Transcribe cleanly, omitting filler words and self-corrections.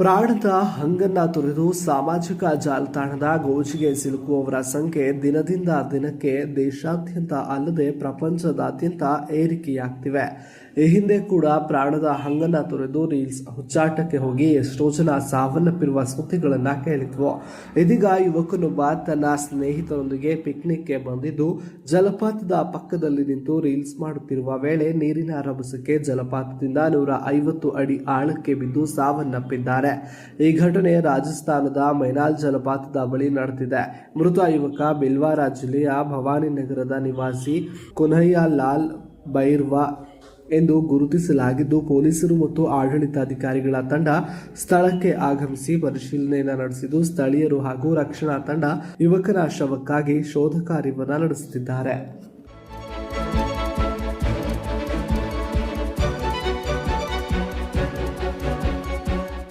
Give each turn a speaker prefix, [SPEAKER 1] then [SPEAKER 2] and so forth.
[SPEAKER 1] ಪ್ರಾಣದ ಹಂಗನ್ನ ತೊರೆದು ಸಾಮಾಜಿಕ ಜಾಲತಾಣದ ಗೋಜಿಗೆ ಸಿಲುಕುವವರ ಸಂಖ್ಯೆ ದಿನದಿಂದ ದಿನಕ್ಕೆ ದೇಶಾದ್ಯಂತ ಅಲ್ಲದೆ ಪ್ರಪಂಚದಾದ್ಯಂತ ಏರಿಕೆಯಾಗ್ತಿವೆ. ಈ ಹಿಂದೆ ಕೂಡ ಪ್ರಾಣದ ಹಂಗನ್ನ ತೊರೆದು ರೀಲ್ಸ್ ಹುಚ್ಚಾಟಕ್ಕೆ ಹೋಗಿ ಎಷ್ಟೋ ಜನ ಸಾವನ್ನಪ್ಪಿರುವ ಸುದ್ದಿಗಳನ್ನ ಕೇಳಿದ್ವು. ಇದೀಗ ಯುವಕನೊಬ್ಬ ತನ್ನ ಸ್ನೇಹಿತರೊಂದಿಗೆ ಪಿಕ್ನಿಕ್ಗೆ ಬಂದಿದ್ದು ಜಲಪಾತದ ಪಕ್ಕದಲ್ಲಿ ನಿಂತು ರೀಲ್ಸ್ ಮಾಡುತ್ತಿರುವ ವೇಳೆ ನೀರಿನ ರಭಸಕ್ಕೆ ಜಲಪಾತದಿಂದ 150 ಅಡಿ ಆಳಕ್ಕೆ ಬಿದ್ದು ಸಾವನ್ನಪ್ಪಿದ್ದಾರೆ. ಈ ಘಟನೆ ರಾಜಸ್ಥಾನದ ಮೈನಾಲ್ ಜಲಪಾತದ ಬಳಿ ನಡೆದಿದೆ. ಮೃತ ಯುವಕ ಬಿಲ್ವಾರ ಜಿಲ್ಲೆಯ ಭವಾನಿ ನಗರದ ನಿವಾಸಿ ಕನ್ಹಯ್ಯ ಲಾಲ್ ಬೈರ್ವಾ ಎಂದು ಗುರುತಿಸಲಾಗಿದ್ದು, ಪೊಲೀಸರು ಮತ್ತು ಆಡಳಿತಾಧಿಕಾರಿಗಳ ತಂಡ ಸ್ಥಳಕ್ಕೆ ಆಗಮಿಸಿ ಪರಿಶೀಲನೆಯನ್ನು ನಡೆಸಿದ್ದು, ಸ್ಥಳೀಯರು ಹಾಗೂ ರಕ್ಷಣಾ ತಂಡ ಯುವಕನ ಶವಕ್ಕಾಗಿ ಶೋಧ ಕಾರ್ಯವನ್ನು ನಡೆಸುತ್ತಿದ್ದಾರೆ.